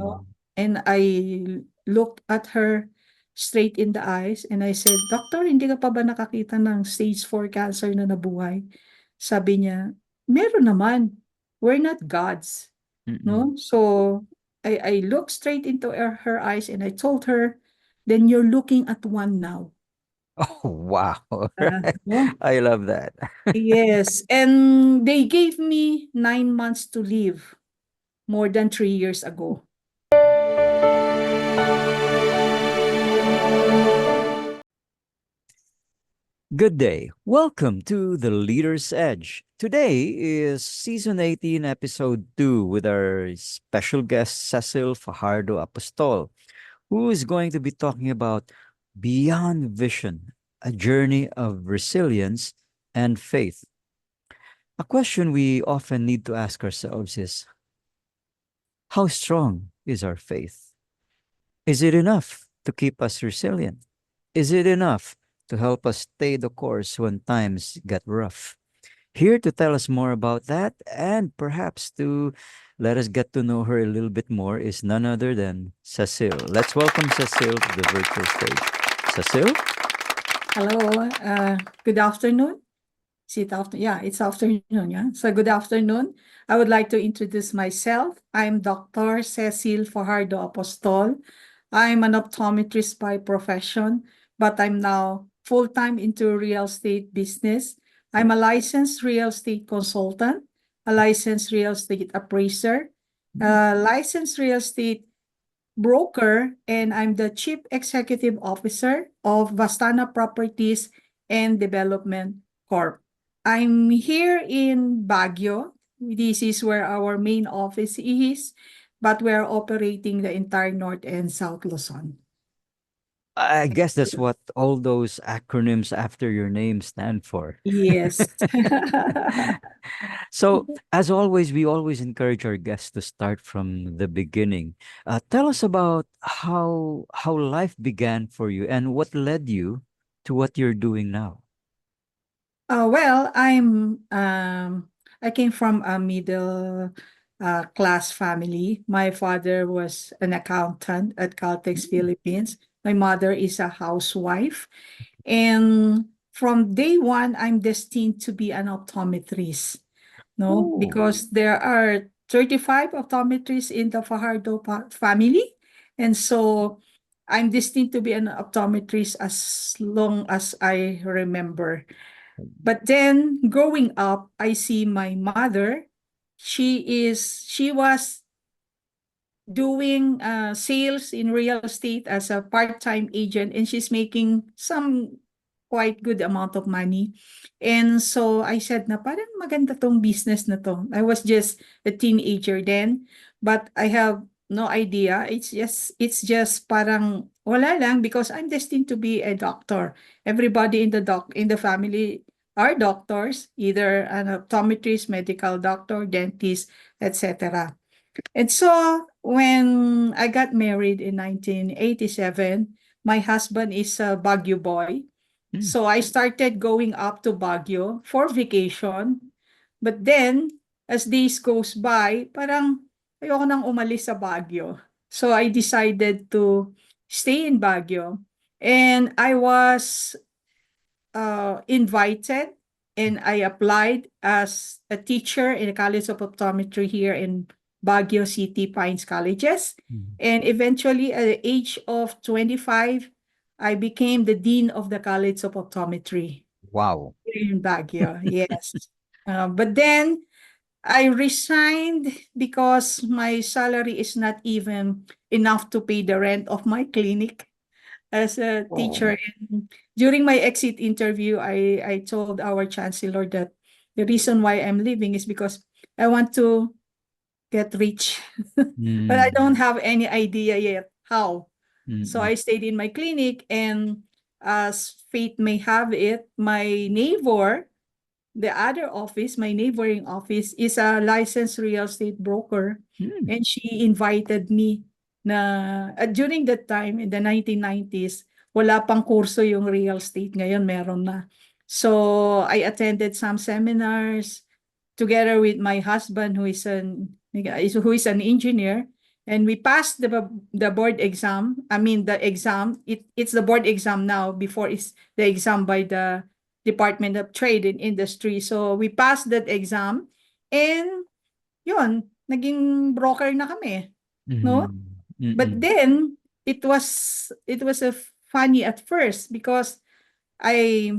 No? And I looked at her straight in the eyes and I said, Doctor, hindi ka pa ba nakakita ng stage 4 cancer na nabuhay? Sabi niya, meron naman. We're not gods. Mm-mm. No? So I looked straight into her eyes and I told her, then you're looking at one now. Oh, wow. No? I love that. Yes. And they gave me 9 months to live more than 3 years ago. Good day. Welcome to The Leader's Edge. Today is season 18, episode 2, with our special guest, Cecil Fajardo Apostol, who is going to be talking about Beyond Vision, a journey of resilience and faith. A question we often need to ask ourselves is, how strong is our faith? Is it enough to keep us resilient? Is it enough to help us stay the course when times get rough? Here to tell us more about that and perhaps to let us get to know her a little bit more is none other than Cecile. Let's welcome Cecile to the virtual stage. Cecile? Hello. Good afternoon. Is it after? Yeah, it's afternoon. Yeah. So good afternoon. I would like to introduce myself. I'm Dr. Cecil Fajardo Apostol. I'm an optometrist by profession, but I'm now full-time into real estate business. I'm a licensed real estate consultant, a licensed real estate appraiser, a licensed real estate broker, and I'm the Chief Executive Officer of Vastana Properties and Development Corp. I'm here in Baguio. This is where our main office is, but we're operating the entire North and South Luzon. I guess that's what all those acronyms after your name stand for. Yes. So, as always, we always encourage our guests to start from the beginning. Tell us about how life began for you and what led you to what you're doing now. Well, I came from a middle class family. My father was an accountant at Caltex Mm. Philippines. My mother is a housewife. And from day one, I'm destined to be an optometrist. No, Oh. because there are 35 optometrists in the Fajardo family. And so I'm destined to be an optometrist as long as I remember. But then growing up, I see my mother. She was doing sales in real estate as a part-time agent, and she's making some quite good amount of money. And so I said na parang maganda tong business na to. I was just a teenager then, but I have no idea. It's just parang wala lang because I'm destined to be a doctor. Everybody in the family are doctors, either an optometrist, medical doctor, dentist, etc. And so when I got married in 1987, my husband is a Baguio boy. Mm. So I started going up to Baguio for vacation. But then, as days goes by, parang ayoko nang umalis sa Baguio. So I decided to stay in Baguio. And I was invited and I applied as a teacher in the College of Optometry here in Baguio City Pines Colleges. Mm. And eventually, at the age of 25, I became the Dean of the College of Optometry Wow. here in Baguio. Yes. But then I resigned because my salary is not even enough to pay the rent of my clinic as a Oh. teacher. And during my exit interview, I told our chancellor that the reason why I'm leaving is because I want to get rich, but I Mm. don't have any idea yet how. So Mm-mm. I stayed in my clinic, and as fate may have it, my neighbor, the other office, my neighboring office, is a licensed real estate broker. Mm. And she invited me na during that time in the 1990s, wala pang kurso yung real estate. Ngayon meron na. So I attended some seminars together with my husband who is an engineer. And we passed the board exam. I mean, the exam, it's the board exam now, before it's the exam by the Department of Trade and Industry. So we passed that exam, and yun, naging broker na kami, no? Mhm. But Mm. then it was a funny at first, because I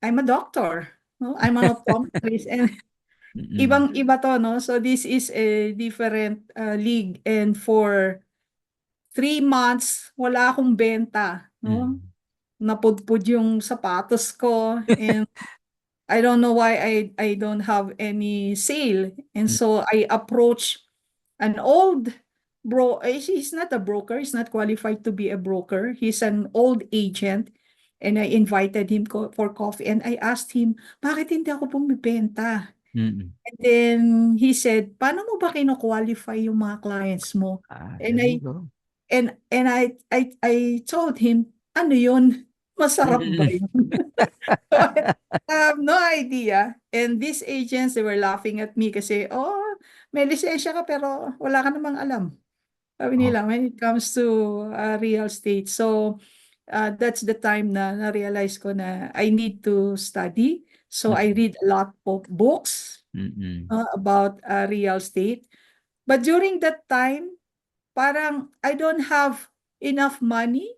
I'm a doctor, no? I'm an optometrist, and Mm. ibang-iba to, no? So this is a different league, and for 3 months wala akong benta, no? Mm. Napudpud yung sapatos ko, and I don't know why I don't have any sale. And Mm. so I approached an old he's not a broker, he's not qualified to be a broker. He's an old agent. And I invited him for coffee, and I asked him, bakit hindi ako bumibenta? Mm. And then he said, paano mo ba kino-qualify yung mga clients mo? Ah, And there you I go. and I told him, ano yun? Masarap ba Mm. yun? So, I have no idea. And these agents, they were laughing at me kasi, oh, may lisensya ka pero wala ka namang alam. Sabi Oh. nila, when it comes to real estate. So, that's the time na na-realize ko na I need to study. So, I Mm. read a lot of books Mm. about real estate. But during that time, parang I don't have enough money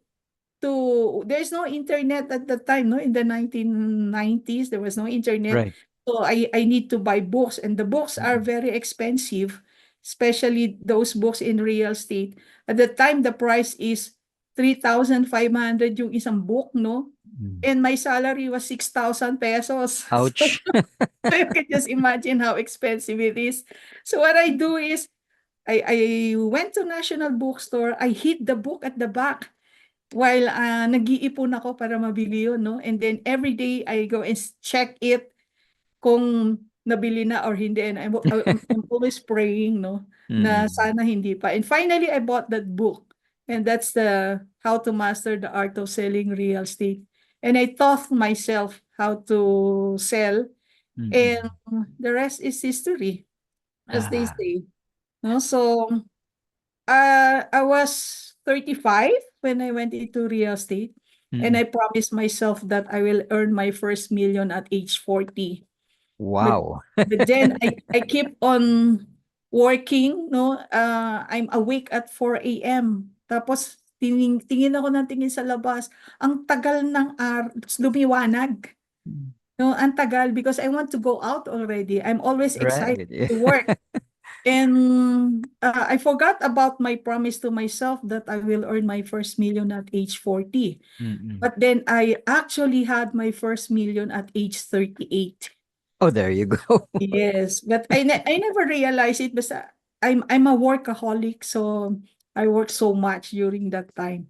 there's no internet at the time, no? In the 1990s, there was no internet. Right. So I need to buy books, and the books are Mm. very expensive, especially those books in real estate. At the time, the price is 3,500 yung isang book, no? Mm. And my salary was 6,000 pesos. Ouch. So you can just imagine how expensive it is. So what I do is I went to National Bookstore, I hid the book at the back while nag-iipon ako para mabili yun, no? And then every day I go and check it kung nabili na or hindi. And I'm always praying, no? Na Mm. sana hindi pa. And finally, I bought that book. And that's the How to Master the Art of Selling Real Estate. And I taught myself how to sell. And Mm. the rest is history, as they Ah. say. No? So, I was 35 when I went into real estate, and Mm. I promised myself that I will earn my first million at age 40. But Wow. but then I keep on working, no? I'm awake at 4 a.m. Tapos tingin ako ng tingin sa labas. Ang tagal ng lumiwanag. Mm. No, ang tagal, because I want to go out already. I'm always excited Right. Yeah. to work. And I forgot about my promise to myself that I will earn my first million at age 40. Mm. But then I actually had my first million at age 38. Oh, there you go. Yes, but I never realized it. Basta I'm a workaholic, so I worked so much during that time.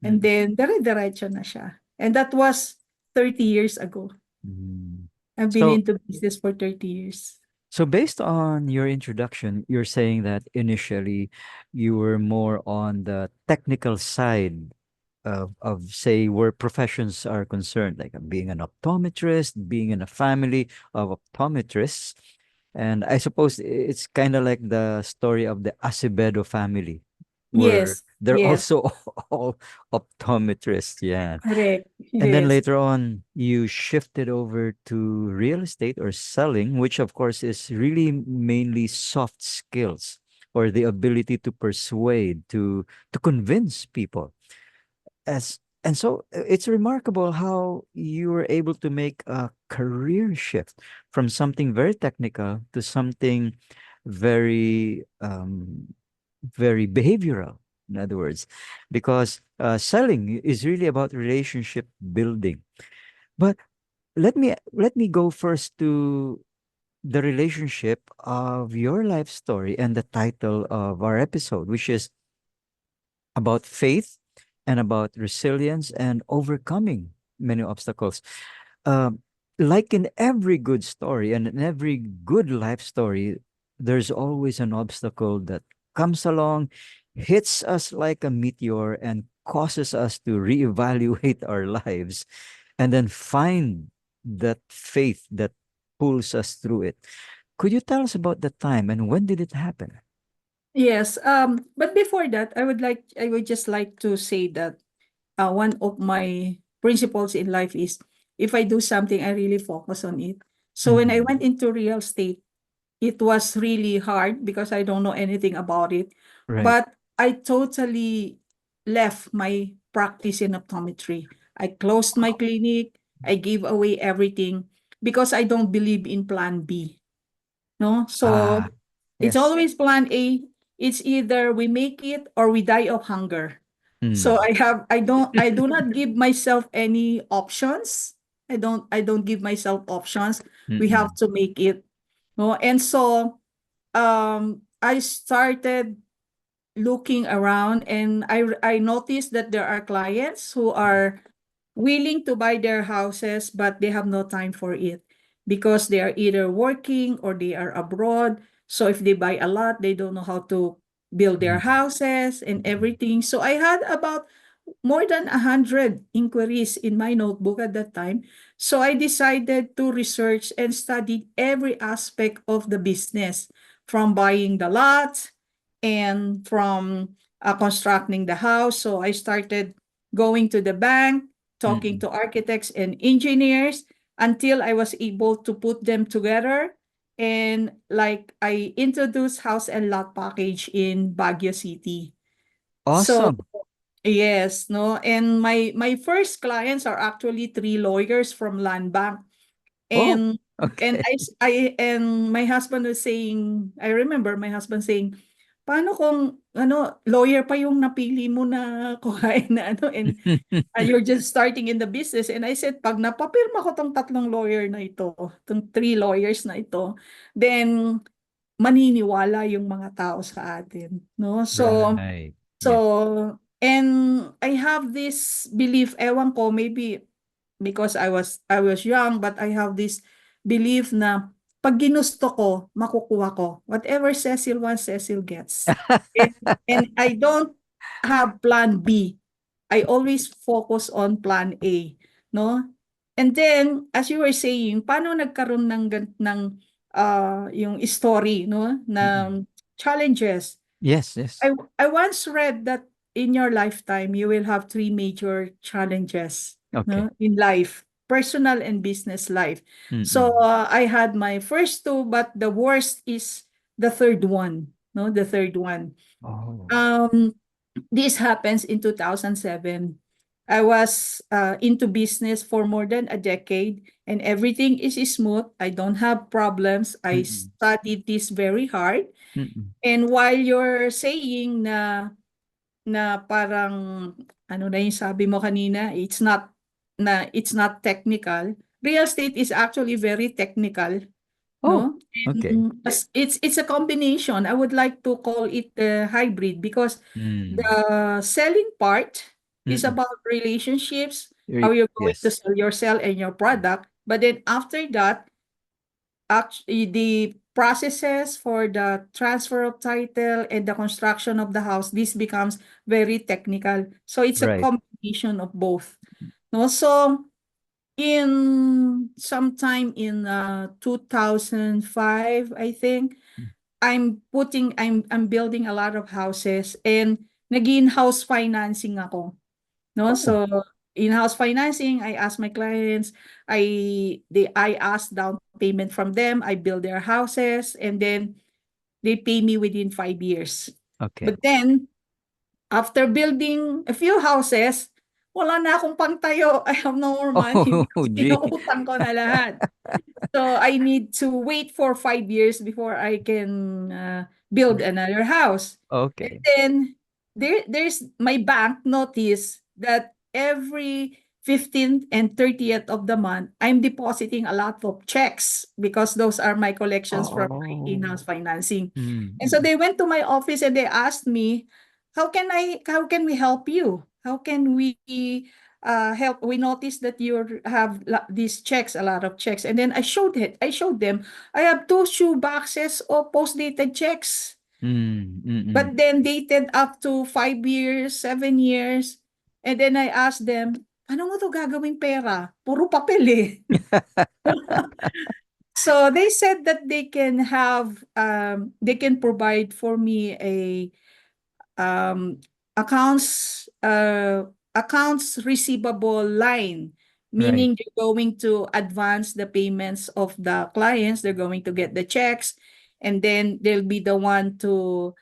And Mm. then dire-diretso na siya. And that was 30 years ago. Mm. I've been So, into business for 30 years. so based on your introduction, you're saying that initially you were more on the technical side of say where professions are concerned, like being an optometrist, being in a family of optometrists. And I suppose it's kind of like the story of the Acevedo family, where Yes, they're yes, also all optometrists. Yeah. correct. And then Yes. later on, you shifted over to real estate or selling, which of course is really mainly soft skills or the ability to persuade, to convince people. As and so it's remarkable how you were able to make a career shift from something very technical to something very very behavioral, in other words, because selling is really about relationship building. But let me go first to the relationship of your life story and the title of our episode, which is about faith and about resilience and overcoming many obstacles. Um, like in every good story and in every good life story, there's always an obstacle that comes along, hits us like a meteor, and causes us to reevaluate our lives and then find that faith that pulls us through it. Could you tell us about the time and when did it happen? Yes. But before that, I would just like to say that one of my principles in life is if I do something, I really focus on it. So when I went Mhm. into real estate, it was really hard because I don't know anything about it. Right. But I totally left my practice in optometry. I closed my clinic. I gave away everything because I don't believe in plan B. No, so Ah, it's yes. always plan A. It's either we make it or we die of hunger. So Mm. I do not give myself any options. I don't give myself options. We have Mm-mm. to make it. No, and so I started looking around, and I noticed that there are clients who are willing to buy their houses, but they have no time for it because they are either working or they are abroad. So if they buy a lot, they don't know how to build their Mm. houses and Mm. everything. So I had about more than 100 inquiries in my notebook at that time. So I decided to research and study every aspect of the business, from buying the lots and from constructing the house. So I started going to the bank, talking Mm. to architects and engineers until I was able to put them together. And like I introduced house and lot package in Baguio City. So Awesome. yes, no, and my first clients are actually three lawyers from Land Bank. Oh, And okay. and my husband was saying, I remember my husband saying, paano kung ano, lawyer pa yung napili mo na kuhain na ano, and you're just starting in the business. And I said, pag napapirma ko tong tatlong lawyer na ito, tong three lawyers na ito, then maniniwala yung mga tao sa atin, no? Right. Yes. So, and I have this belief, ewan ko, maybe because I was young, but I have this belief na pag ginusto ko, makukuha ko. Whatever Cecil wants, Cecil gets. And, and I don't have plan B. I always focus on plan A, no? And then, as you were saying, paano nagkaroon ng yung story, no? Na Mm-mm. challenges. Yes, yes. I once read that in your lifetime you will have three major challenges, Okay. no, in life, personal and business life. So Mm-mm. I had my first two, but the worst is the third one, no, the third one. Oh. Um, this happens in 2007. I was into business for more than a decade, and everything is smooth. I don't have problems. I Mm-mm. studied this very hard. Mm-mm. And while you're saying na parang ano na yung sabi mo kanina, it's not technical. Real estate is actually very technical, Oh, no? okay. And it's a combination. I would like to call it a hybrid because Mm. the selling part is Mm-mm. about relationships, how you're going to Yes. sell yourself and your product. But then after that, actually the processes for the transfer of title and the construction of the house, this becomes very technical, so it's a Right. combination of both, no? So in sometime in 2005, I think, I'm building a lot of houses, and naging house financing ako. No, Oh, so in-house financing, I ask my clients, I ask down payment from them, I build their houses, and then they pay me within 5 years. okay. But then, after building a few houses, wala na akong pangtayo. I have no more money Oh, because gee. inuutang ko na lahat. So I need to wait for 5 years before I can build another house. And Okay. then there's my bank notice that every 15th and 30th of the month, I'm depositing a lot of checks because those are my collections from my in-house Oh. financing. Mm, And so mm, they went to my office and they asked me, how can we help you? How can we help? We noticed that you have these checks, a lot of checks. And then I showed them, I have two shoe boxes of post-dated checks, mm, mm. but then dated up to 5 years, 7 years. And then I asked them, ano mo to gagawing pera? Puro papel eh. So they said that they can provide for me a um, accounts receivable line, Right. meaning they're going to advance the payments of the clients. They're going to get the checks, and then they'll be the one to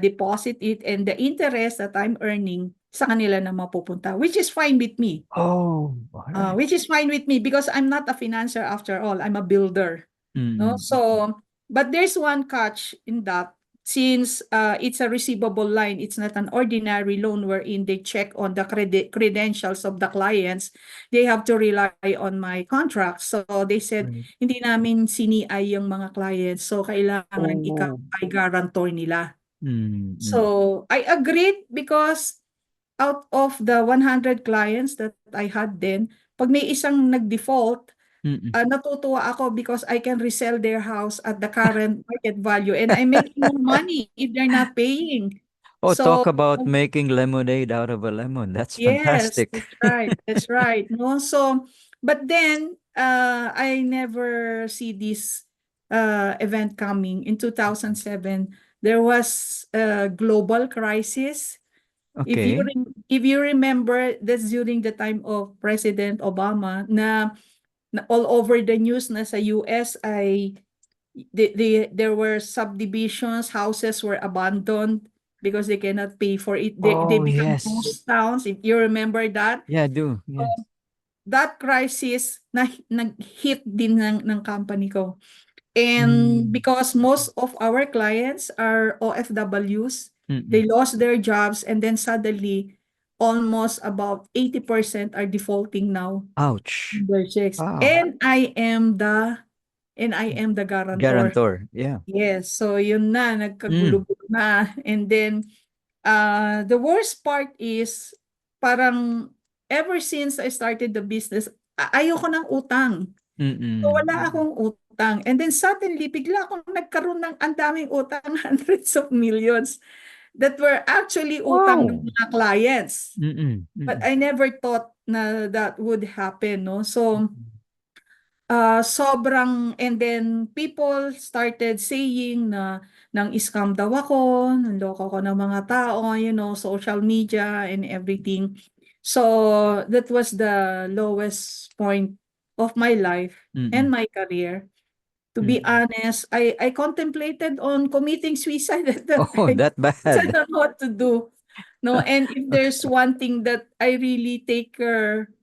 deposit it, and the interest that I'm earning sa kanila na mapupunta, which is fine with me. Oh, all right. Which is fine with me because I'm not a financer after all. I'm a builder. No? Mm-mm. So, but there's one catch in that, since it's a receivable line, it's not an ordinary loan wherein they check on the credentials of the clients. They have to rely on my contract. So they said, Right. hindi namin sini-ay yung mga clients. So kailangan ikaw Oh. ay guarantor nila. Mm-mm. So I agreed because out of the 100 clients that I had then, pag may isang nag-default, Mm-mm. natutuwa ako because I can resell their house at the current market value, and I'm making more money if they're not paying. Oh, talk So, about making lemonade out of a lemon. That's yes, fantastic. that's right. That's right. No, so, but then I never see this event coming. In 2007, there was a global crisis. Okay. If you remember, that's during the time of President Obama na all over the news na sa US ay there were subdivisions, houses were abandoned because they cannot pay for it. They Oh, become yes. ghost towns, if you remember that. Yeah, I do. So Yes. that crisis na nag-hit din ng company ko. And Mm. because most of our clients are OFWs, they Mm-mm. lost their jobs, and then suddenly almost about 80% are defaulting now Ouch. in their checks. Wow. And I am the guarantor. Guarantor. Yeah. Yes, so yun na, Mm. nagkagulo na. And then the worst part is parang ever since I started the business, ayoko ng utang. So Mm-mm. wala akong utang. And then suddenly, bigla akong nagkaroon ng ang daming utang, hundreds of millions that were actually utang ng Wow. mga clients. Mm-mm. But Mm-mm. I never thought na that would happen, no? So, Mm-mm. and then people started saying na nang scam daw ako, nanloko ko ng mga tao, social media and everything. So, that was the lowest point of my life and Mm-mm. my career. To be Mm-mm. honest, I contemplated on committing suicide at that Oh, time. that I bad. don't know what to do. No, and if there's one thing that I really take care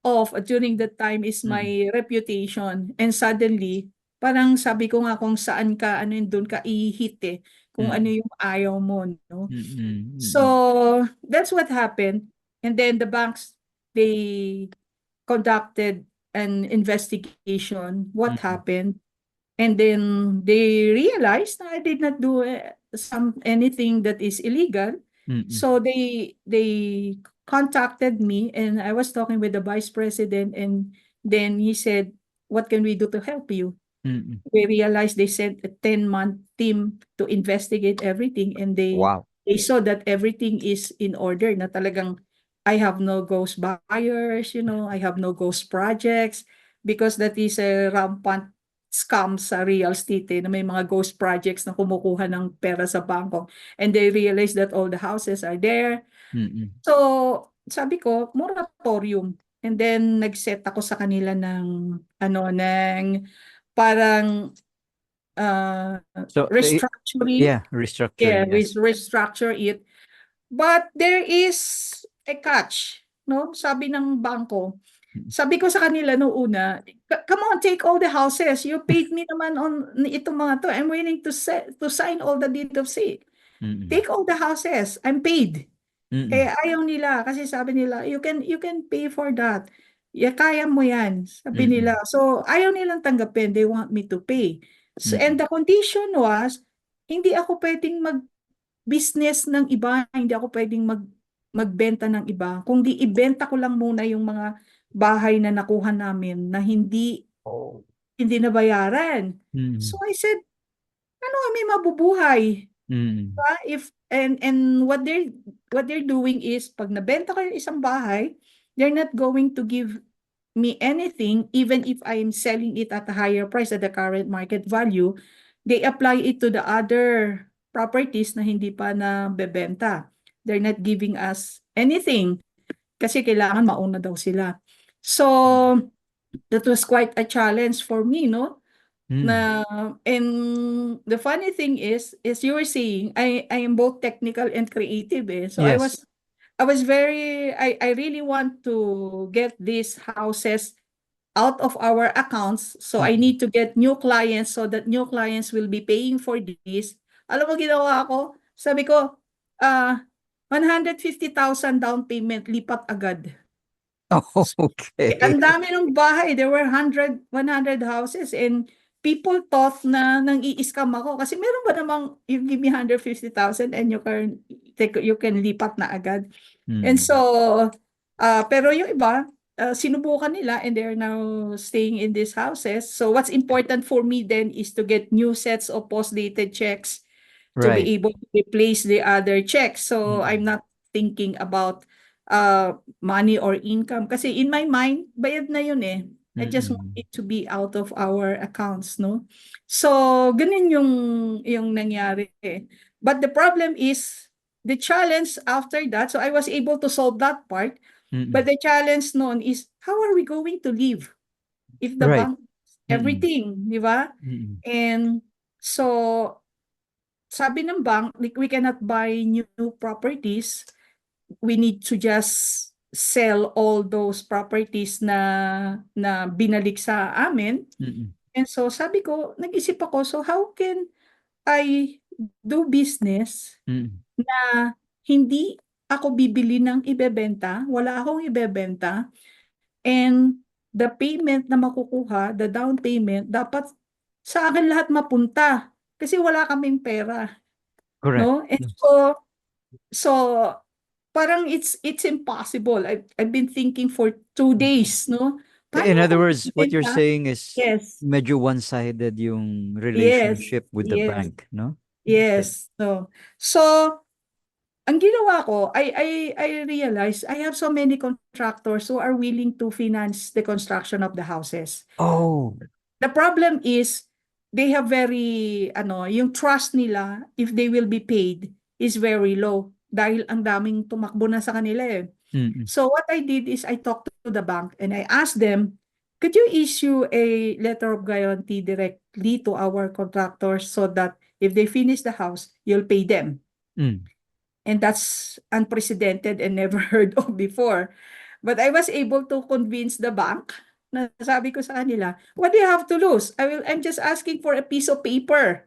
of during that time is Mm-mm. my reputation. And suddenly, parang sabi ko nga, kung saan ka, ano yun, doon ka ihit eh. Kung ano Mm-mm. yung ayaw mo, no? Mm-mm. So, Mm-mm. that's what happened. And then the banks, they conducted an investigation, what Mm-mm. happened. And then they realized that I did not do anything that is illegal. Mm-mm. So they contacted me, and I was talking with the vice president, and then he said, "What can we do to help you?" Mm-mm. We realized they sent a 10-month team to investigate everything, and Wow. they saw that everything is in order, na talagang I have no ghost buyers, I have no ghost projects, because that is a rampant scam sa real estate, na may mga ghost projects na kumukuha ng pera sa bangko, and they realized that all the houses are there. Mm-mm. So sabi ko, moratorium. And then nag-set ako sa kanila ng parang uh, So, restructuring. yeah, restructuring, Yeah, we yes. restructure it. But there is a catch, no? Sabi ng bangko. Mm-mm. Sabi ko sa kanila no una, come on, take all the houses. You paid me naman on itong mga to. I'm willing to sign all the deed of sale. Mm-mm. Take all the houses. I'm paid. Mm-mm. Eh ayaw nila kasi sabi nila, you can pay for that. Yeah, kaya mo yan, sabi nila. Mm-mm. So ayaw nilang tanggapin. They want me to pay. So, and Mm-mm. the condition was, hindi ako pwedeng mag-business ng iba, hindi ako pwedeng magbenta ng iba. Kundi ibenta ko lang muna yung mga bahay na nakuha namin na Oh. hindi nabayaran. So Mm-mm. I said, ano kami mabubuhay? Mm-mm. If and what they're doing is, pag nabenta ko yung isang bahay, they're not going to give me anything, even if I'm selling it at a higher price at the current market value, they apply it to the other properties na hindi pa nabebenta. They're not giving us anything kasi kailangan mauna daw sila. So, that was quite a challenge for me, no? Mm. Na, and the funny thing is you were saying, I am both technical and creative, eh. So Yes. I was very, I really want to get these houses out of our accounts. So I Mm. need to get new clients so that new clients will be paying for this. Alam mo ginawa ko? Sabi ko, 150,000 down payment, lipat agad. Oh, Ang okay. dami ng bahay. There were 100 houses and people thought na nang i-scam ako kasi meron ba namang you give me 150,000 and you can lipat na agad. And so, Mm. pero yung iba, sinubukan nila and they're now staying in these houses. So what's important for me then is to get new sets of post-dated checks to Right. be able to replace the other checks. So I'm Mm. not thinking about money or income. Kasi in my mind, bayad na yun eh. I just want Mm. it to be out of our accounts, no? So, ganun yung nangyari eh. But the problem is, the challenge after that, so I was able to solve that part, but Mm. the challenge noon is, how are we going to live if the Right. bank, Mm. everything, di ba? Mm. And so, sabi ng bank, like, we cannot buy new properties. We need to just sell all those properties na binalik sa amin. Mm. And so sabi ko, nag-isip ako, so how can I do business Mm. na hindi ako bibili ng ibebenta, wala akong ibebenta, and the payment na makukuha, the down payment, dapat sa akin lahat mapunta kasi wala kaming pera, Correct. no? And Yes. so parang it's impossible. I've been thinking for 2 days, no? In Paano other ako words, what you're magbebenta? saying is Yes, medyo one-sided yung yes, relationship with the yes, bank, no? That- yes. No. So, ang ginawa ko, I realized I have so many contractors who are willing to finance the construction of the houses. Oh. The problem is they have very yung trust nila if they will be paid is very low dahil ang daming tumakbo na sa kanila eh. Mm. So what I did is I talked to the bank and I asked them, could you issue a letter of guarantee directly to our contractors so that if they finish the house, you'll pay them? Mm. And that's unprecedented and never heard of before. But I was able to convince the bank na sabi ko sa kanila, what do you have to lose? I'm just asking for a piece of paper.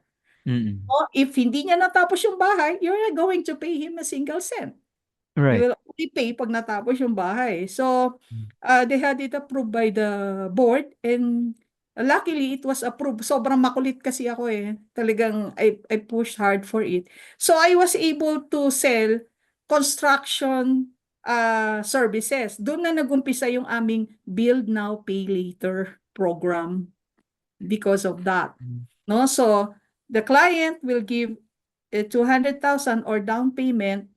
Mm. O, if hindi niya natapos yung bahay, you're not going to pay him a single cent. You Right. will only pay pag natapos yung bahay. So, Mm. they had it approved by the board and luckily it was approved. Sobrang makulit kasi ako eh. Talagang I pushed hard for it. So, I was able to sell construction services. Doon na nagumpisa yung aming Build Now, Pay Later program because of that. Mm. No? So, the client will give 200,000 or down payment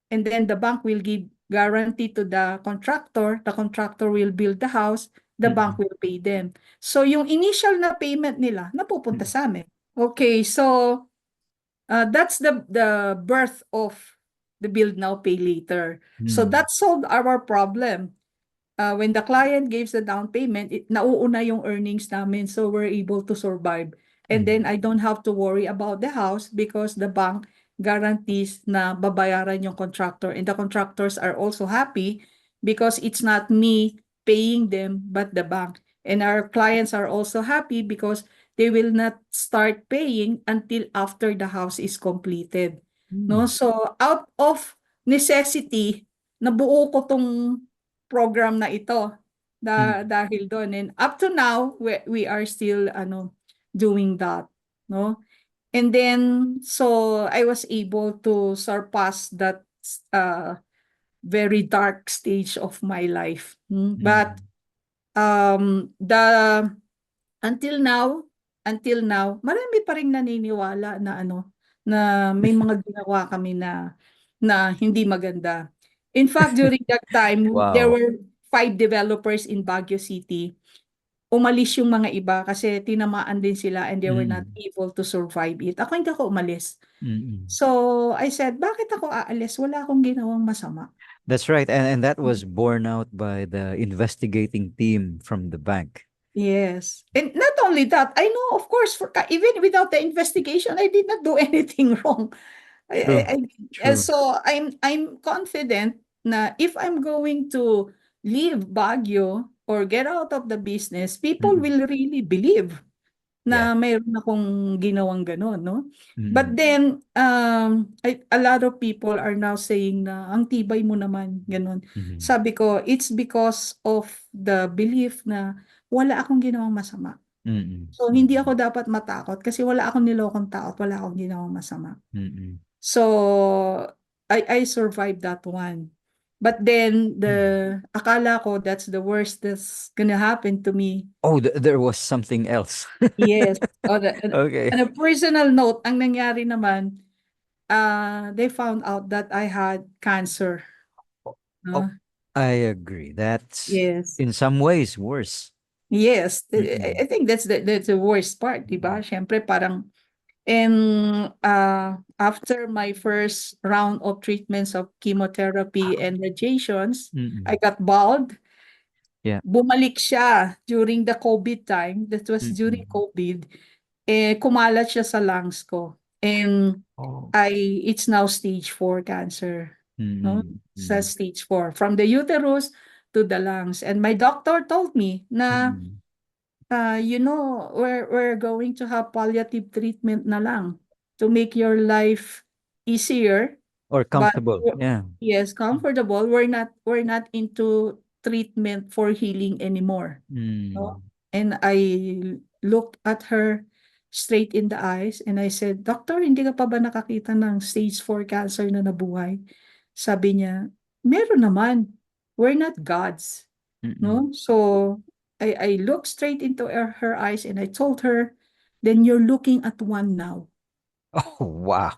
and then the bank will give guarantee to the contractor will build the house, the bank Mm. will pay them. So yung initial na payment nila, napupunta Mm. sa amin. Okay, so that's the birth of the build now, pay later. So Mm. that solved our problem. When the client gives the down payment, nauuna yung earnings namin, so we're able to survive. And Mm. then I don't have to worry about the house because the bank guarantees na babayaran yung contractor. And the contractors are also happy because it's not me paying them, but the bank. And our clients are also happy because they will not start paying until after the house is completed. No? Mm. So out of necessity, nabuo ko tong program na ito Mm. dahil doon, and up to now we are still doing that, no? And then so I was able to surpass that uh very dark stage of my life. But Mm. the until now marami pa ring naniniwala na na may mga ginawa kami na hindi maganda. In fact, during that time, there Wow. were 5 developers in Baguio City, umalis yung mga iba kasi tinamaan din sila and they were not Mm. able to survive it. Ako hindi ako umalis. Mm. So, I said, bakit ako aalis? Wala akong ginawang masama. That's right. And that was borne out by the investigating team from the bank. Yes. And not only that, I know, of course, even without the investigation, I did not do anything wrong. True. And True. so I'm confident na if I'm going to leave Baguio or get out of the business, people Mm-mm. will really believe Yeah. na mayroon akong ginawang gano'n, no? But Mm-mm. then, a lot of people are now saying na ang tibay mo naman, gano'n. Mm-mm. Sabi ko, it's because of the belief na wala akong ginawang masama. Mm-mm. So, hindi ako dapat matakot kasi wala akong nilokong tao at wala akong ginawang masama. Mm-mm. So, I survived that one. But then, Mm. akala ko that's the worst that's gonna happen to me. Oh, there was something else. Yes. Okay. On a personal note, ang nangyari naman, they found out that I had cancer. Oh, No? I agree. That's Yes. in some ways worse. Yes. I Mm-mm. think that's the worst part, di ba? Siyempre, parang, and after my first round of treatments of chemotherapy and radiations, I Mm-mm. got bald. Yeah. Bumalik siya during the COVID time. That was during Mm-mm. COVID. Kumalat siya sa lungs ko. And Oh. it's now stage 4 cancer. No? Mm-mm. Sa stage 4. From the uterus to the lungs. And my doctor told me na, Mm-mm. we're going to have palliative treatment na lang to make your life easier. Or But comfortable. Yeah. yes, comfortable. We're not into treatment for healing anymore. No? Mm. And I looked at her straight in the eyes and I said, Doctor, hindi ka pa ba nakakita ng stage 4 cancer na nabuhay? Sabi niya, meron naman. We're not gods. Mm-mm. No? So I looked straight into her eyes and I told her, then you're looking at one now. Oh, wow.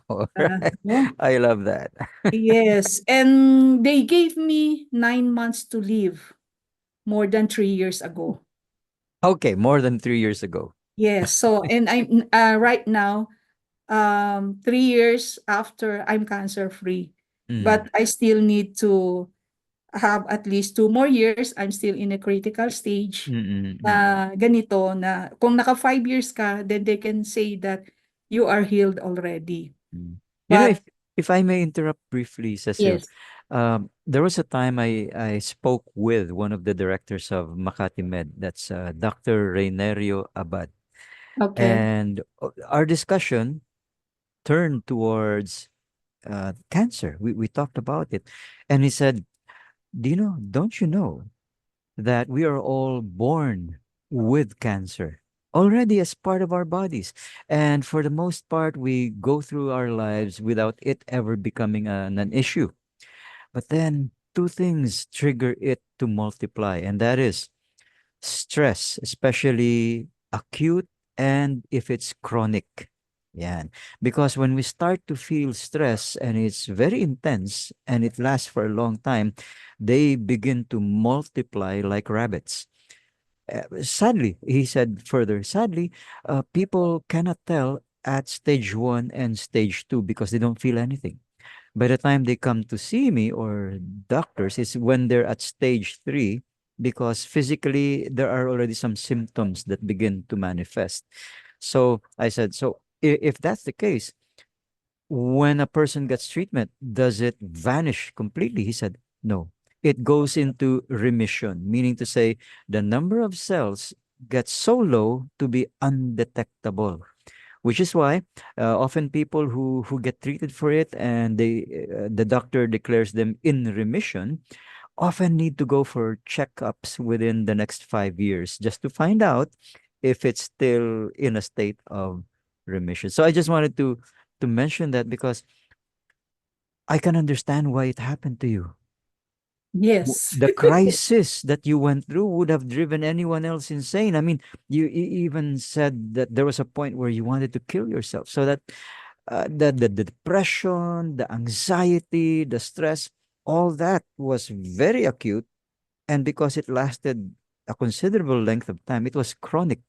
No? I love that. Yes. And they gave me 9 months to live more than 3 years ago. Okay, more than 3 years ago. Yes. So, and I'm right now, 3 years after, I'm cancer free. Mm. But I still need to have at least 2 more years. I'm still in a critical stage Mm-mm. Mm-mm. na ganito na kung naka 5 years ka, then they can say that you are healed already. Mm. You know, But if I may interrupt briefly, Cecil, yes, there was a time I spoke with one of the directors of Makati Med, that's Dr. Reynerio Abad, okay. and our discussion turned towards cancer. We talked about it, and he said, "Do you know? Don't you know that we are all born with cancer already as part of our bodies. And for the most part, we go through our lives without it ever becoming an issue. But then two things trigger it to multiply, and that is stress, especially acute and if it's chronic. Yeah. Because when we start to feel stress and it's very intense and it lasts for a long time, they begin to multiply like rabbits. Sadly, he said further, sadly, people cannot tell at stage 1 and stage 2 because they don't feel anything. By the time they come to see me or doctors, is when they're at stage 3 because physically there are already some symptoms that begin to manifest. So I said, so if that's the case, when a person gets treatment, does it vanish completely? He said, no. It goes into remission, meaning to say the number of cells gets so low to be undetectable, which is why often people who get treated for it and the doctor declares them in remission often need to go for checkups within the next 5 years just to find out if it's still in a state of remission. So I just wanted to mention that because I can understand why it happened to you. Yes. The crisis that you went through would have driven anyone else insane. I mean, you even said that there was a point where you wanted to kill yourself. So that the depression, the anxiety, the stress, all that was very acute And because it lasted a considerable length of time, it was chronic.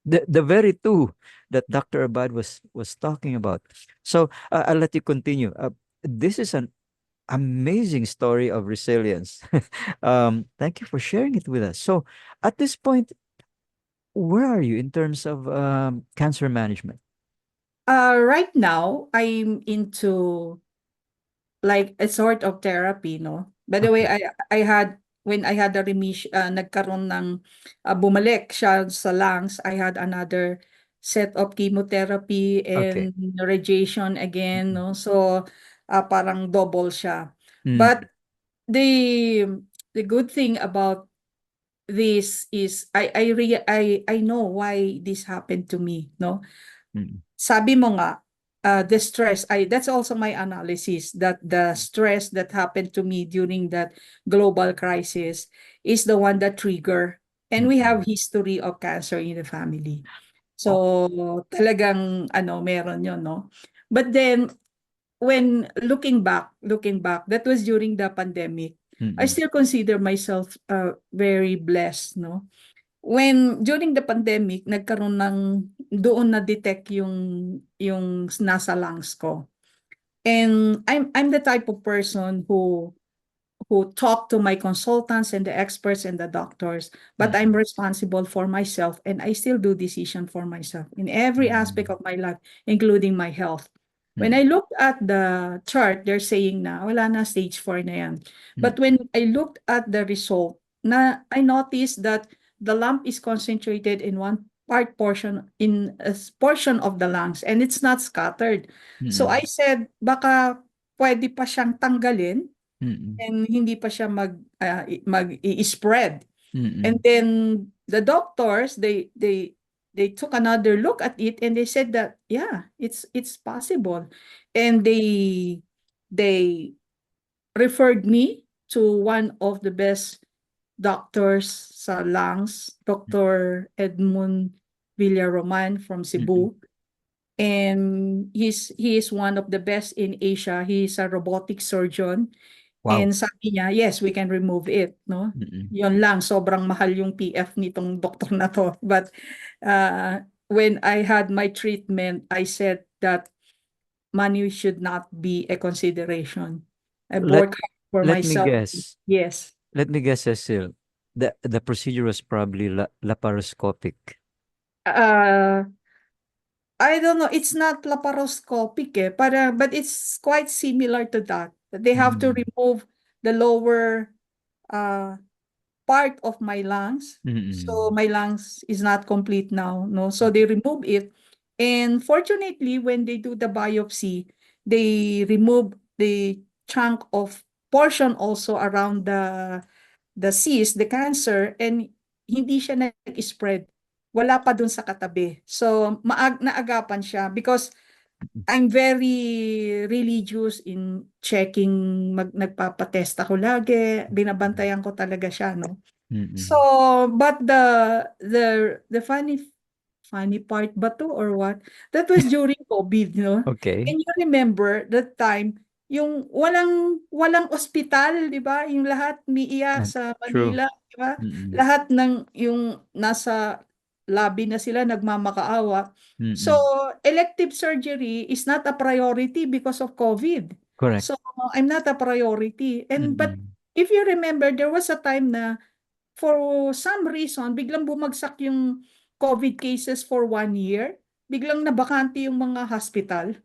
The very two that Dr. Abad was talking about. So I'll let you continue. This is an amazing story of resilience. Thank you for sharing it with us. So at this point, where are you in terms of cancer management? Right now, I'm into like a sort of therapy, no? By the way, Okay. I had when I had a remission, nagkaroon ng bumalik siya sa lungs, I had another set of chemotherapy Okay. and radiation again, Mm-mm. no? So parang double siya. Mm, But the the good thing about this is I know why this happened to me, no? mm, Sabi mo nga, the stress, that's also my analysis that the stress that happened to me during that global crisis is the one that trigger. And we mm. have history of cancer in the family. Oh, So talagang meron yon, no? But then when looking back, that was during the pandemic. I mm, still consider myself very blessed, no? When during the pandemic, nagkaroon ng doon na-detect yung nasa lungs ko. And I'm the type of person who talk to my consultants and the experts and the doctors, but I'm mm, responsible for myself and I still do decision for myself in every aspect mm, of my life, including my health. When mm, I looked at the chart, they're saying na wala na stage 4 na yan. mm, But when I looked at the result, I noticed that the lump is concentrated in one portion in a portion of the lungs and it's not scattered. So I mm, said baka pwede pa siyang tanggalin mm, and hindi pa siya mag-i-spread. And mm, then the doctors, they took another look at it and they said that yeah, it's possible. And they referred me to one of the best doctors sa lungs, Dr. Edmund Villaroman from mm. Cebu. And he is one of the best in Asia. He's a robotic surgeon. Wow. And sabi niya, yes, we can remove it, no? Mm, Yun lang, sobrang mahal yung PF nitong doktor na to. But when I had my treatment, I said that money should not be a consideration. I Let work hard for let me myself. guess. Yes. Let me guess, Cecil. The procedure was probably laparoscopic. Uh, I don't know. It's not laparoscopic, but it's quite similar to that. They have to Mm, remove the lower uh, part of my lungs. So mm, my lungs is not complete now, no? So they remove it. And fortunately, when they do the biopsy, they remove the chunk of portion also around the cyst, the cancer, and hindi siya nag-spread. Wala pa dun sa katabi. So naagapan siya because I'm very religious in checking, nagpapatest ako lagi, binabantayan ko talaga siya, no? So, mm. but the funny part ba to or what? That was during COVID, no? Okay. And you remember that time, yung walang ospital, di ba? Yung lahat umiiyak Uh, sa True. Manila, di ba? Mm, Lahat ng yung nasa lobby na sila nagmamakaawa. So, mm. elective surgery is not a priority because of COVID. Correct. So, I'm not a priority. And but Mm. if you remember, there was a time na for some reason, biglang bumagsak yung COVID cases for 1 year. Biglang nabakante yung mga hospital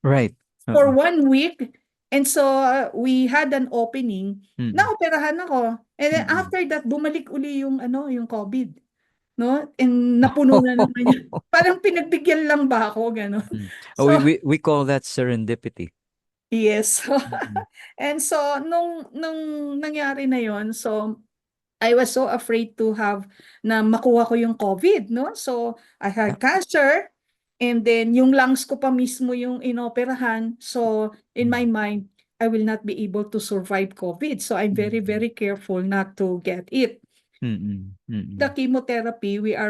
Right. for Uh, 1 week. And so we had an opening. mm. Naoperahan ako. And then Mm. after that, bumalik uli yung COVID. No? And napuno na naman yun. Parang pinagbigyan lang ba ako, gano'n. Mm. Oh, So, we call that serendipity. yes. Mm, And so, nung nangyari na yon, so I was so afraid to have na makuha ko yung COVID, no? So, I yeah. had cancer and then yung lungs ko pa mismo yung inoperahan. So, in Mm, my mind, I will not be able to survive COVID. So, I'm very, mm, very careful not to get it. mm, The mm, chemotherapy, I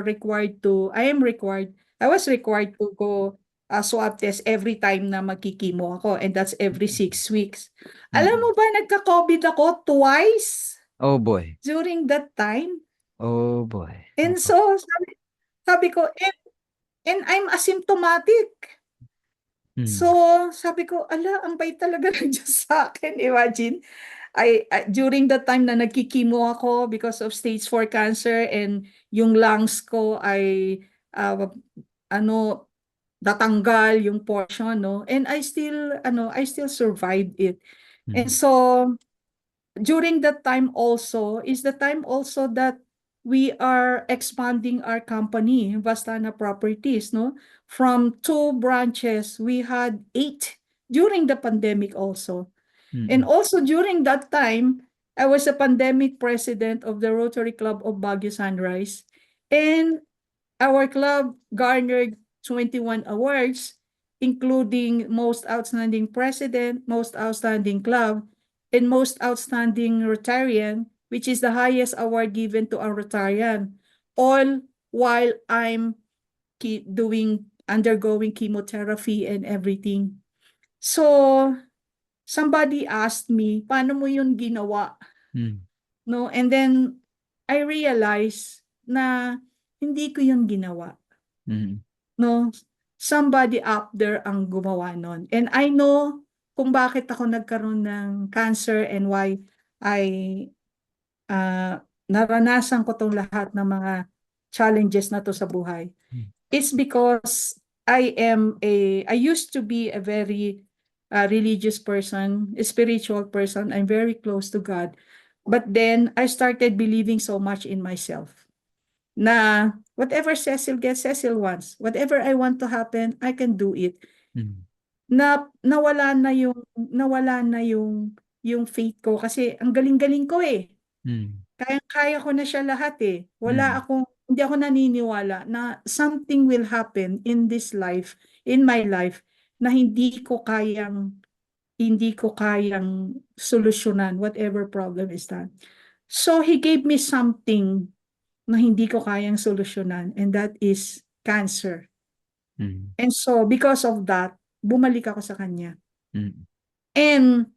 was required to go swab test every time na magkikimo ako and that's every mm, 6 weeks. Alam mo mm. ba, nagka-COVID ako twice? Oh boy. during that time. Oh boy. And Oh. so sabi ko, and I'm asymptomatic. So, Mm. sabi ko, "Ala, ang bait talaga ng Diyos sa'kin." Imagine, during that time na nagki-chemo ako because of stage 4 cancer and yung lungs ko ay, ano, natanggal yung portion 'no, and I still survived it. And Mm. so, during that time also is the time also that we are expanding our company, Vastana Properties, no? From 2 branches, we had 8 during the pandemic also. And Mm. also during that time, I was a pandemic president of the Rotary Club of Baguio Sunrise. And our club garnered 21 awards, including Most Outstanding President, Most Outstanding Club, and Most Outstanding Rotarian, which is the highest award given to a Rotarian, all while I'm undergoing chemotherapy and everything. So, somebody asked me, paano mo yun ginawa? Mm. No? And then, I realized na hindi ko yun ginawa. Mm. No? Somebody up there ang gumawa nun. And I know kung bakit ako nagkaroon ng cancer and why I naranasan ko tong lahat ng mga challenges na to sa buhay. Mm. It's because I used to be a very religious person, a spiritual person. I'm very close to God. But then I started believing so much in myself na whatever Cecil gets, Cecil wants. Whatever I want to happen, I can do it. Mm. Nawala na yung faith ko kasi ang galing-galing ko eh. Mm. Kaya ko na siya lahat eh. Mm. Hindi ako naniniwala na something will happen in this life, in my life, na hindi ko kayang solusyonan, whatever problem is that. So, he gave me something na hindi ko kayang solusyonan, and that is cancer. Mm. And so, because of that, bumalik ako sa kanya. Mm. And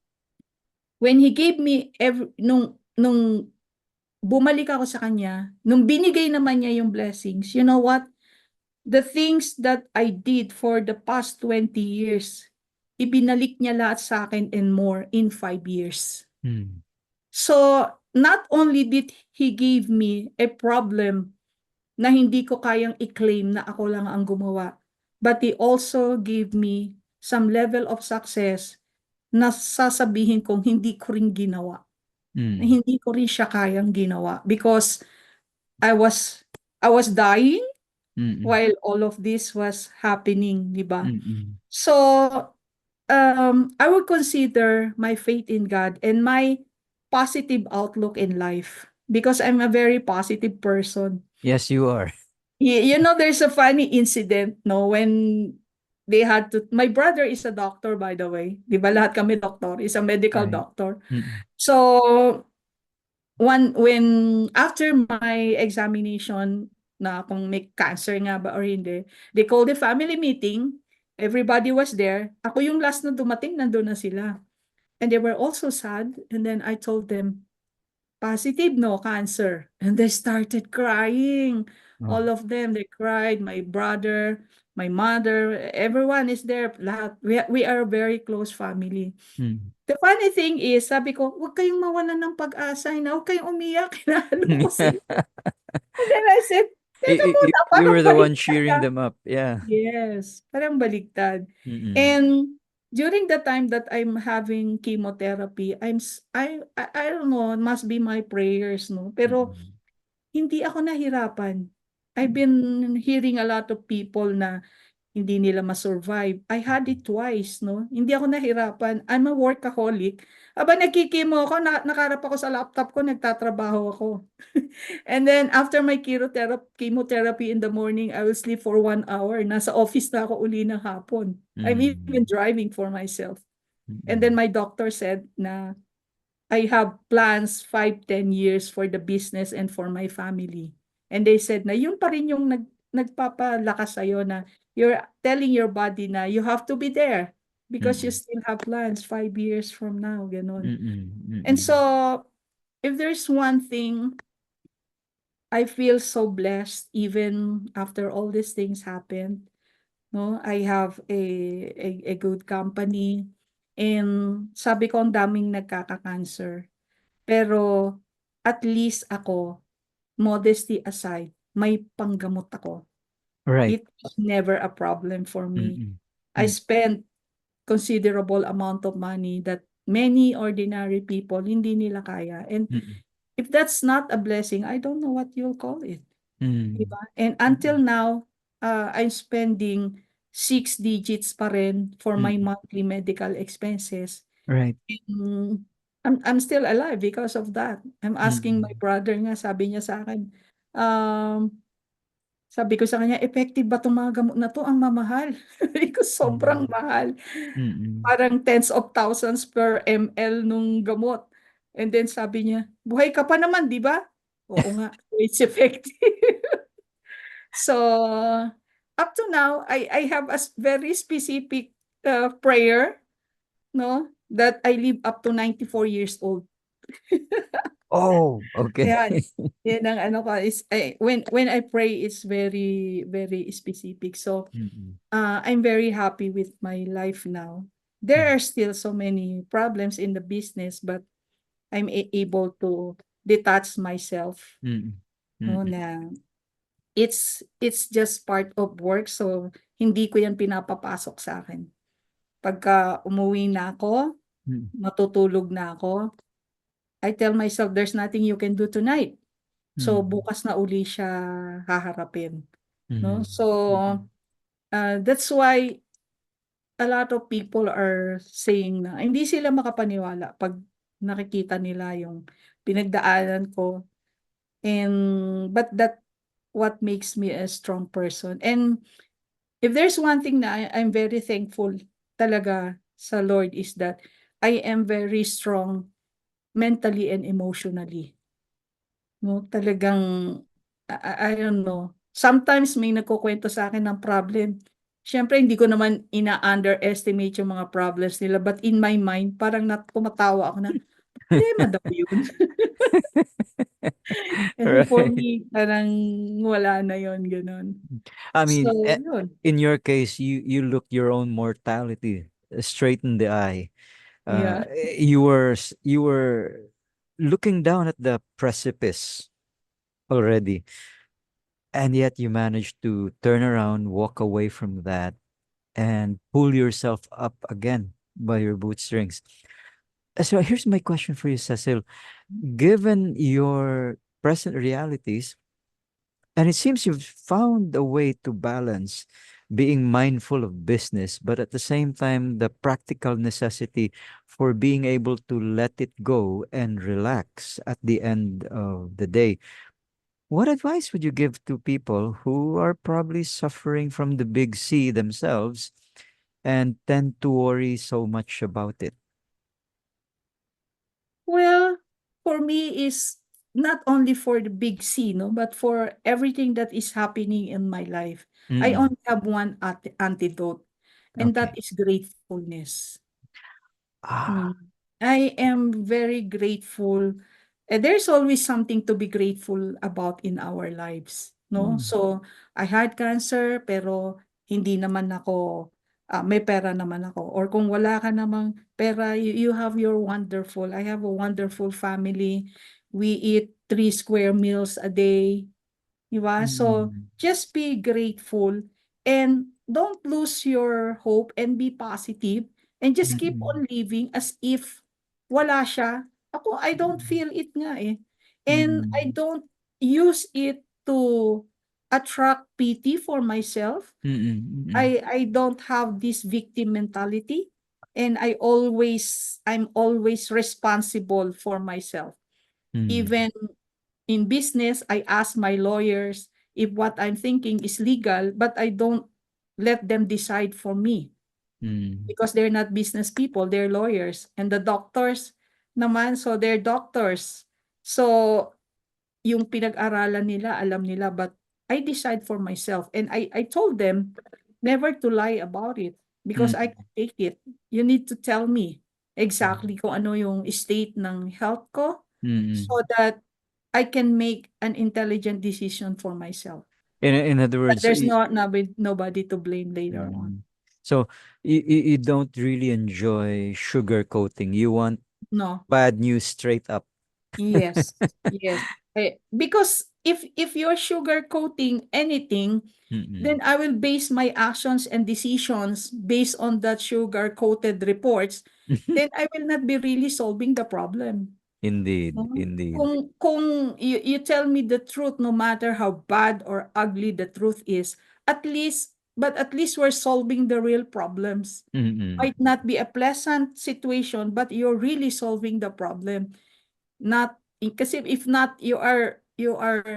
when he gave me nung bumalik ako sa kanya, nung binigay naman niya yung blessings, you know what? The things that I did for the past 20 years, ibinalik niya lahat sa akin and more in 5 years. Mm. So, not only did he give me a problem na hindi ko kayang i-claim na ako lang ang gumawa, but he also gave me some level of success na sasabihin kong hindi ko rin ginawa. Na Mm. hindi ko rin siya kayang ginawa because I was I was dying Mm. while all of this was happening, di ba? Mm. So, I would consider my faith in God and my positive outlook in life because I'm a very positive person. Yes, you are. There's a funny incident, no, when my brother is a doctor, by the way. Di ba lahat kami doktor, is a medical Right. doctor. Mm. So, when after my examination na kung may cancer nga ba or hindi, they called the family meeting. Everybody was there. Ako yung last na dumating, nandun na sila. And they were also sad. And then I told them, positive, no cancer. And they started crying. Oh. All of them, they cried. My brother, my mother, everyone is there. Lahat. We are a very close family. Mm. The funny thing is, sabi ko, huwag kayong mawalan ng pag-asa, huwag kayong umiyak, inaano ko sila. And then I said, teka muna, You parang were the one baliktad cheering ah. them up. Yeah. Yes, parang baliktad. Mm. And during the time that I'm having chemotherapy, I don't know, it must be my prayers, no? Pero Mm. hindi ako nahirapan. I've been hearing a lot of people na hindi nila ma-survive. I had it twice, no? Hindi ako nahirapan. I'm a workaholic. Aba nagkikimo ako, nakarap ako sa laptop ko, nagtatrabaho ako. And then after my chemotherapy in the morning, I will sleep for 1 hour. Nasa office na ako uli ng hapon. I'm even Mm. driving for myself. And then Mm. my doctor said na I have plans 5, 10 years for the business and for my family. And they said na yun pa rin yung nagpapalakas sa'yo na you're telling your body na you have to be there because you Mm. still have plans 5 years from now, ganun. Mm. And so, Mm. if there's one thing I feel so blessed even after all these things happened, no? I have a good company, and sabi ko ang daming nagkaka-cancer. Pero at least ako, modesty aside, may panggamot ako. Right. It was never a problem for me. Mm-mm. I spent considerable amount of money that many ordinary people hindi nila kaya. And Mm-mm. if that's not a blessing, I don't know what you'll call it. Mm. Diba? And until now, I'm spending 6 digits pa rin for my Mm. monthly medical expenses. Right. Mm, I'm still alive because of that. I'm asking my Mm. brother nga, sabi niya sa akin, um, sabi ko sa kanya, effective ba 'tong mga gamot na 'to? Ang mamahal. Sabi ko, sobrang Mm. mahal. Mm. Parang tens of thousands per ml nung gamot. And then sabi niya, buhay ka pa naman, di ba? Oo nga, it's effective. So, up to now, I have a very specific prayer, no, that I live up to 94 years old. Oh, okay. Yan. Yan ang ano ko is when I pray it's very very specific. So, Mm. I'm very happy with my life now. There Mm. are still so many problems in the business, but I'm able to detach myself, Mm. no, Mm. na it's just part of work, so hindi ko yan pinapapasok sa akin. Pagka umuwi na ako, Mm. matutulog na ako, I tell myself there's nothing you can do tonight. So Mm. bukas na uli siya haharapin, no? Mm. So Mm. that's why a lot of people are saying na hindi sila makapaniwala pag nakikita nila yung pinagdaanan ko, and but that what makes me a strong person. And if there's one thing na I'm very thankful talaga sa Lord is that I am very strong mentally and emotionally. No, talagang I don't know. Sometimes may nagkukuwento sa'kin ng problem. Siyempre hindi ko naman ina-underestimate yung mga problems nila, but in my mind parang tumatawa ako na, problema daw yun. Kasi for Right. me parang wala na yun, gano'n. I So mean, yun, in your case, you look your own mortality straight in the eye. yeah. You were looking down at the precipice already, and yet you managed to turn around, walk away from that, and pull yourself up again by your bootstrings. So here's my question for you, Cecil. Given your present realities, and it seems you've found a way to balance being mindful of business, but at the same time, the practical necessity for being able to let it go and relax at the end of the day. What advice would you give to people who are probably suffering from the big C themselves and tend to worry so much about it? Well, for me is not only for the big C, no, but for everything that is happening in my life. I Mm-mm. only have one antidote, and that Okay. is gratefulness. Ah. Mm. I am very grateful. There's always something to be grateful about in our lives, no? Mm. So, I had cancer pero hindi naman ako may pera naman ako, or kung wala ka namang pera, you have your wonderful. I have a wonderful family. We eat 3 square meals a day. 'Di ba? So, Mm. just be grateful and don't lose your hope and be positive and just keep Mm. on living as if wala siya. Ako, I don't Mm. feel it nga eh. And I Mm. don't use it to attract pity for myself. Mm. Mm. I don't have this victim mentality, and I'm always responsible for myself. Mm. Even in business, I ask my lawyers if what I'm thinking is legal, but I don't let them decide for me Mm. because they're not business people, they're lawyers. And the doctors naman, so they're doctors. So, yung pinag-aralan nila, alam nila, but I decide for myself. And I told them never to lie about it because I Mm. can take it. You need to tell me Mm. exactly kung ano yung state ng health ko, Mm. so that I can make an intelligent decision for myself. In other But words, there's nobody to blame later on. mm. So you don't really enjoy sugarcoating. You want No. bad news straight up. Yes. Yes. Because if you're sugarcoating anything, Mm-mm. then I will base my actions and decisions based on that sugar-coated reports, then I will not be really solving the problem. Indeed, No? indeed. Kung you tell me the truth, no matter how bad or ugly the truth is, at least we're solving the real problems. Mm-mm. Might not be a pleasant situation, but you're really solving the problem. Not kasi if not, you are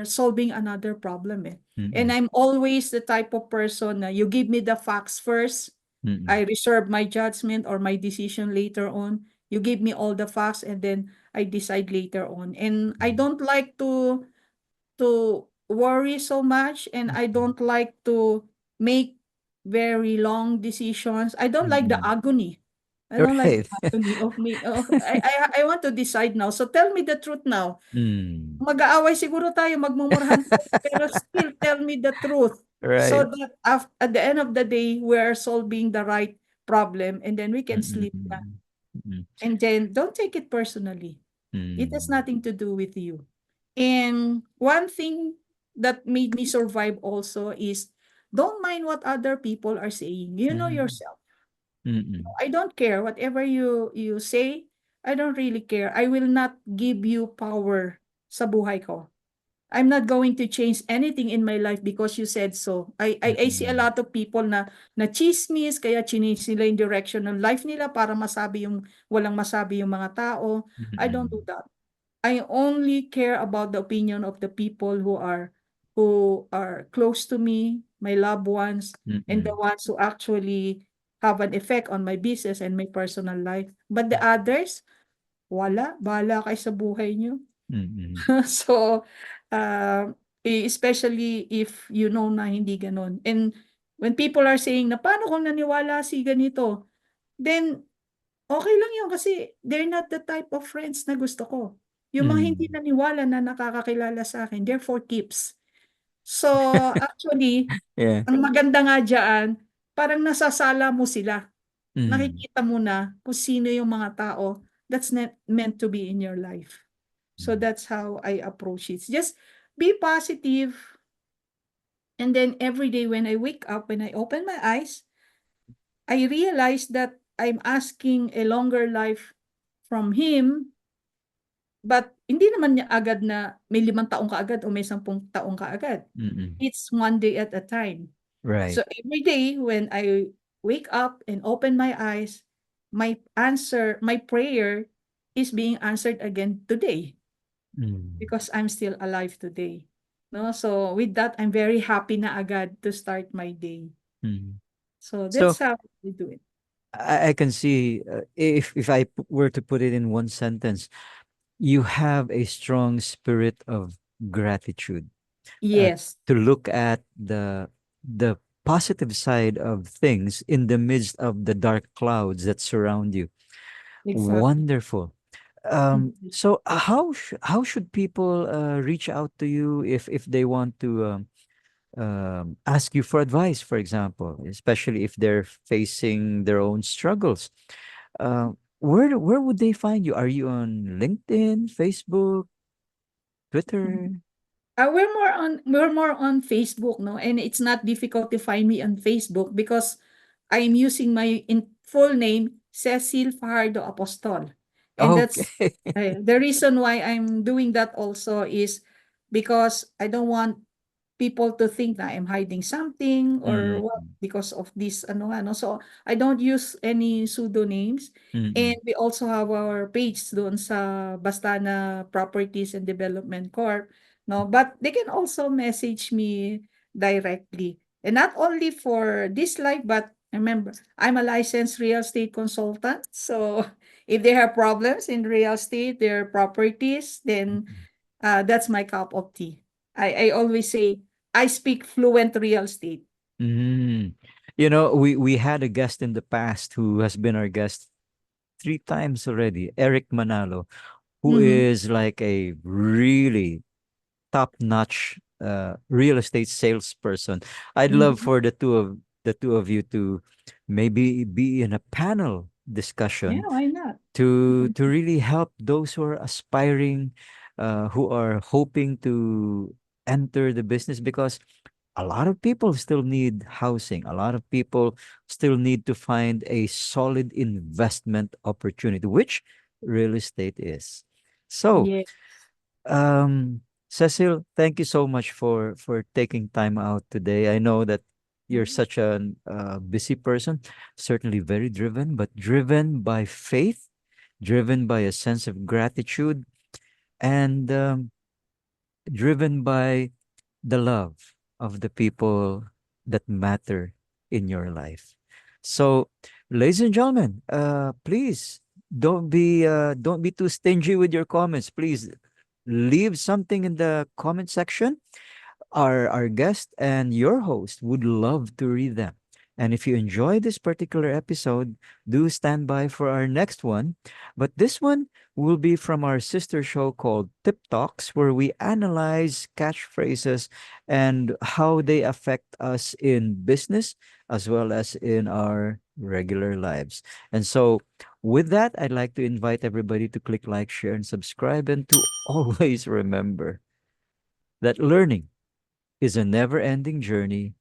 solving another problem, eh. And Mm-mm. I'm always the type of person na you give me the facts first, Mm-mm. I reserve my judgment or my decision later on. You give me all the facts and then I decide later on. And I don't like to worry so much, and I Mm-mm. don't like to make very long decisions. I don't like the Mm-mm. agony. I don't like the Right. agony of me. Oh, I want to decide now. So tell me the truth now. Mm. Mag-aaway siguro tayo, magmumurahan tayo, pero still tell me the truth. So Right. that at the end of the day, we are solving the right problem and then we can sleep na. Mm-mm. Mm-mm. And then don't take it personally. It has Mm. nothing to do with you. And one thing that made me survive also is don't mind what other people are saying. You know Mm. yourself. Mm-mm. I don't care whatever you say. I don't really care. I will not give you power sa buhay ko. I'm not going to change anything in my life because you said so. I see a Mm-mm. lot of people na chismis, kaya chinis nila yung direction ng life nila para masabi yung walang masabi yung mga tao. I don't do Mm-mm. that. I only care about the opinion of the people who are close to me, my loved ones, and the Mm-mm. ones who actually have an effect on my business and my personal life. But the others, wala, bahala kayo sa buhay niyo. Mm-mm. So, especially if you know na hindi gano'n. And when people are saying na, "Paano kung naniwala si ganito?" Then, okay lang yun kasi they're not the type of friends na gusto ko. Yung mga hindi Mm. naniwala na nakakakilala sa'kin, they're for keeps. So, actually, Yeah. ang maganda nga diyaan, parang nasasala mo sila. Mm. Nakikita mo na kung sino yung mga tao that's not meant to be in your life. So Mm. that's how I approach it. Just be positive, and then every day when I wake up, when I open my eyes, I realize that I'm asking a longer life from him, but hindi naman niya agad na may 5 taon ka agad o may 10 taon ka agad. Mm-mm. It's one day at a time. Right. So every day when I wake up and open my eyes, my prayer is being answered again today Mm. because I'm still alive today. No, so with that, I'm very happy na agad to start my day. Mm. So So that's how we do it. I can see if I were to put it in one sentence, you have a strong spirit of gratitude, uh, Yes, to look at the positive side of things in the midst of the dark clouds that surround you. exactly. Wonderful. Mhm. So how should people reach out to you if they want to ask you for advice, for example, especially if they're facing their own struggles? Where would they find you? Are you on LinkedIn, Facebook, Twitter? We're more on Facebook, no, and it's not difficult to find me on Facebook because I'm using my full name, Cecil Fajardo Apostol, and that's Okay. the reason why I'm doing that also is because I don't want people to think that I'm hiding something or Mm, what because of this ano. So I don't use any pseudonyms, and mm, we also have our page doon sa Bastana Properties and Development Corp, no, but they can also message me directly, and not only for this life, but remember I'm a licensed real estate consultant, so if they have problems in real estate, their properties, then mm. that's my cup of tea. I always say I speak fluent real estate. Mm. You know, we had a guest in the past who has been our guest 3 times already, Eric Manalo. who Mm-hmm. is like a really top-notch real estate salesperson. I'd love Mm-hmm. for the two of you to maybe be in a panel Yeah, discussion why not? to really help those who are aspiring, who are hoping to enter the business, because a lot of people still need housing. A lot of people still need to find a solid investment opportunity, which real estate is. So, Yeah. um, Cecil, thank you so much for taking time out today. I know that you're such a busy person, certainly very driven, but driven by faith, driven by a sense of gratitude, and driven by the love of the people that matter in your life. So, ladies and gentlemen, please don't be too stingy with your comments. Please leave something in the comment section. Our guest and your host would love to read them. And if you enjoy this particular episode, do stand by for our next one. But this one will be from our sister show called Tip Talks, where we analyze catchphrases and how they affect us in business as well as in our regular lives. And so, with that, I'd like to invite everybody to click like, share, and subscribe, and to always remember that learning is a never ending journey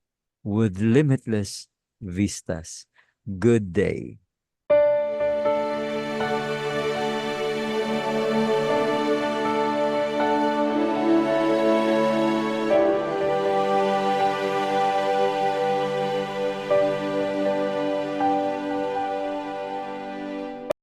with limitless vistas. Good day.